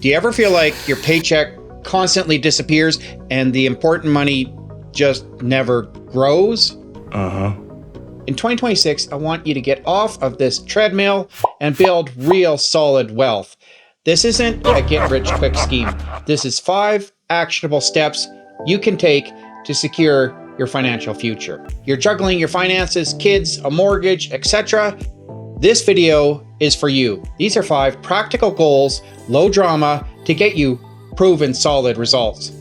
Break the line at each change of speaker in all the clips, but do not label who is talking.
Do you ever feel like your paycheck constantly disappears and the important money just never grows? In 2026, I want you to get off of this treadmill and build real solid wealth. This isn't a get-rich-quick scheme. This is 5 actionable steps you can take to secure your financial future. You're juggling your finances, kids, a mortgage, etc. This video is for you. These are 5 practical goals, low drama, to get you proven solid results.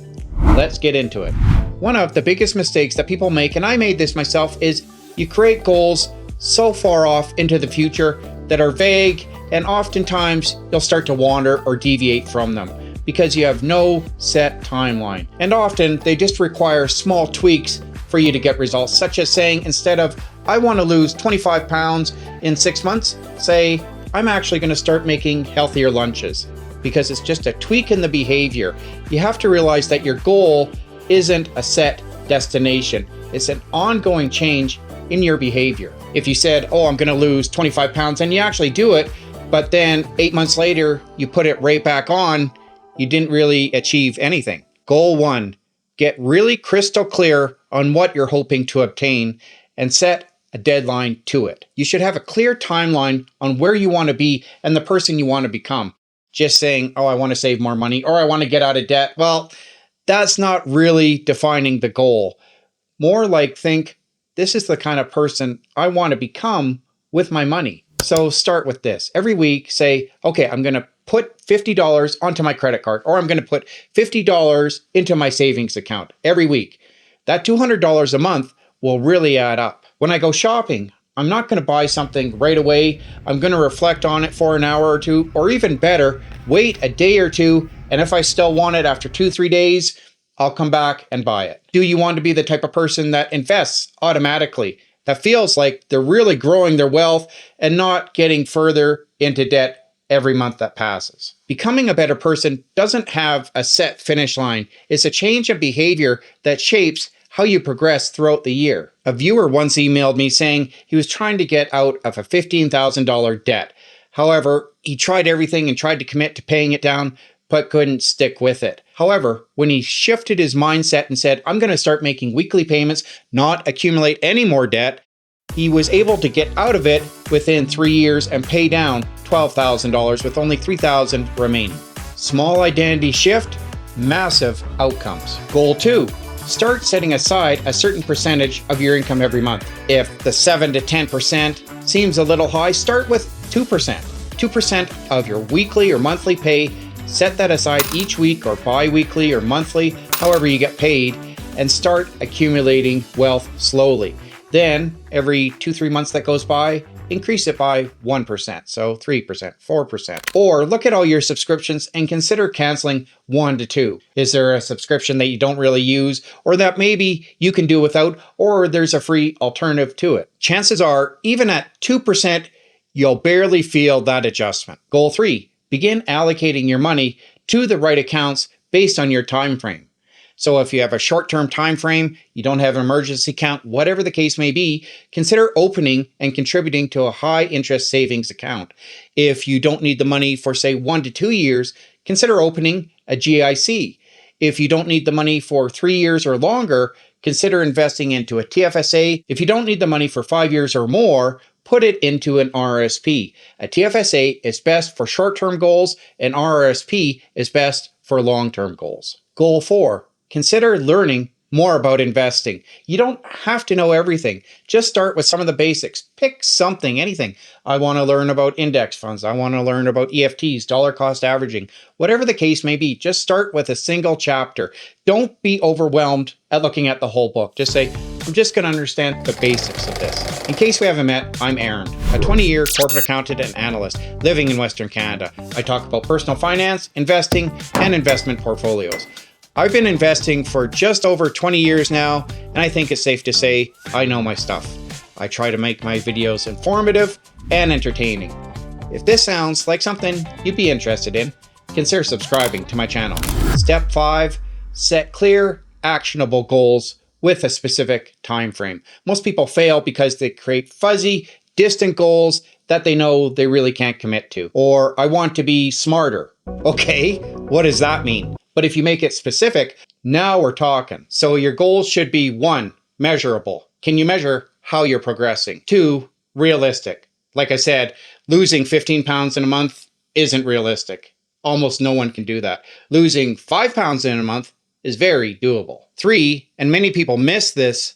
Let's get into it. One of the biggest mistakes that people make, and I made this myself, is you create goals so far off into the future that are vague, and oftentimes you'll start to wander or deviate from them because you have no set timeline. And often they just require small tweaks for you to get results, such as saying, instead of, I want to lose 25 pounds in 6 months, say, I'm actually going to start making healthier lunches, because it's just a tweak in the behavior. You have to realize that your goal isn't a set destination. It's an ongoing change in your behavior. If you said, oh, I'm going to lose 25 pounds, and you actually do it, but then 8 months later, you put it right back on, you didn't really achieve anything. Goal 1, get really crystal clear on what you're hoping to obtain and set a deadline to it. You should have a clear timeline on where you want to be and the person you want to become. Just saying, oh, I want to save more money, or I want to get out of debt. Well, that's not really defining the goal. More like think, this is the kind of person I want to become with my money. So start with this. Every week, say, okay, I'm going to put $50 onto my credit card, or I'm going to put $50 into my savings account every week. That $200 a month will really add up. When I go shopping, I'm not going to buy something right away. I'm going to reflect on it for an hour or two, or even better, wait a day or two. And if I still want it after 2-3 days, I'll come back and buy it. Do you want to be the type of person that invests automatically, that feels like they're really growing their wealth and not getting further into debt every month that passes? Becoming a better person doesn't have a set finish line. It's a change of behavior that shapes how you progress throughout the year. A viewer once emailed me saying he was trying to get out of a $15,000 debt. However, he tried everything and tried to commit to paying it down, but couldn't stick with it. However, when he shifted his mindset and said, I'm going to start making weekly payments, not accumulate any more debt, he was able to get out of it within 3 years and pay down $12,000 with only $3,000 remaining. Small identity shift, massive outcomes. Goal 2, start setting aside a certain percentage of your income every month. If the 7 to 10% seems a little high, start with 2%. 2% of your weekly or monthly pay. Set that aside each week or bi-weekly or monthly, however you get paid, and start accumulating wealth slowly. Then every 2-3 months that goes by, increase it by 1%, so 3%, 4%. Or look at all your subscriptions and consider canceling 1 to 2. Is there a subscription that you don't really use, or that maybe you can do without, or there's a free alternative to it? Chances are, even at 2%, you'll barely feel that adjustment. Goal 3, begin allocating your money to the right accounts based on your time frame. So if you have a short-term time frame, you don't have an emergency account, whatever the case may be, consider opening and contributing to a high-interest savings account. If you don't need the money for, say, 1 to 2 years, consider opening a GIC. If you don't need the money for 3 years or longer, consider investing into a TFSA. If you don't need the money for 5 years or more, put it into an RRSP. A TFSA is best for short-term goals, and RRSP is best for long-term goals. Goal 4, consider learning more about investing. You don't have to know everything. Just start with some of the basics. Pick something, anything. I want to learn about index funds. I want to learn about EFTs, dollar cost averaging. Whatever the case may be, just start with a single chapter. Don't be overwhelmed at looking at the whole book. Just say, I'm just going to understand the basics of this. In case we haven't met, I'm Aaron, a 20-year corporate accountant and analyst living in Western Canada. I talk about personal finance, investing, and investment portfolios. I've been investing for just over 20 years now, and I think it's safe to say I know my stuff. I try to make my videos informative and entertaining. If this sounds like something you'd be interested in, consider subscribing to my channel. Step 5, set clear, actionable goals with a specific time frame. Most people fail because they create fuzzy, distant goals that they know they really can't commit to. Or I want to be smarter. Okay, What does that mean? But if you make it specific, now we're talking. So your goals should be 1, measurable. Can you measure how you're progressing? 2, realistic. Like I said, losing 15 pounds in a month isn't realistic. Almost no one can do that. Losing 5 pounds in a month is very doable. 3, and many people miss this,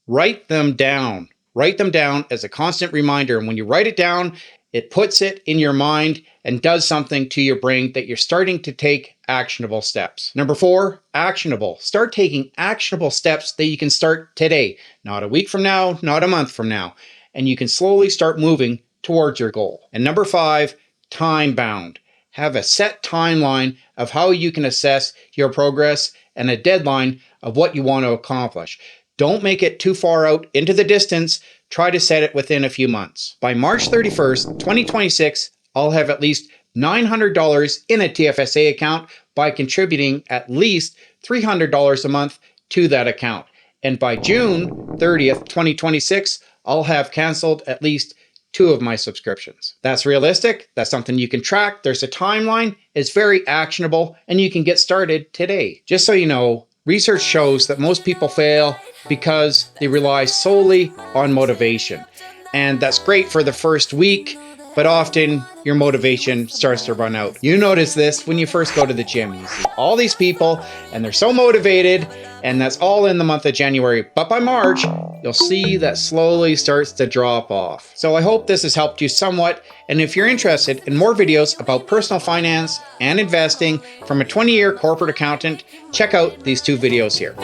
write them down. Write them down as a constant reminder. And when you write it down, it puts it in your mind and does something to your brain that you're starting to take actionable steps. Number 4, actionable. Start taking actionable steps that you can start today, not a week from now, not a month from now. And you can slowly start moving towards your goal. And number 5, time bound. Have a set timeline of how you can assess your progress and a deadline of what you want to accomplish. Don't make it too far out into the distance. Try to set it within a few months. By March 31st, 2026, I'll have at least $900 in a TFSA account by contributing at least $300 a month to that account. And by June 30th, 2026, I'll have canceled at least 2 of my subscriptions. That's realistic. That's something you can track. There's a timeline. It's very actionable, and you can get started today. Just so you know, research shows that most people fail because they rely solely on motivation. And that's great for the first week, but often your motivation starts to run out. You notice this when you first go to the gym. You see all these people and they're so motivated, and that's all in the month of January. But by March, you'll see that slowly starts to drop off. So I hope this has helped you somewhat. And if you're interested in more videos about personal finance and investing from a 20-year corporate accountant, check out these 2 videos here.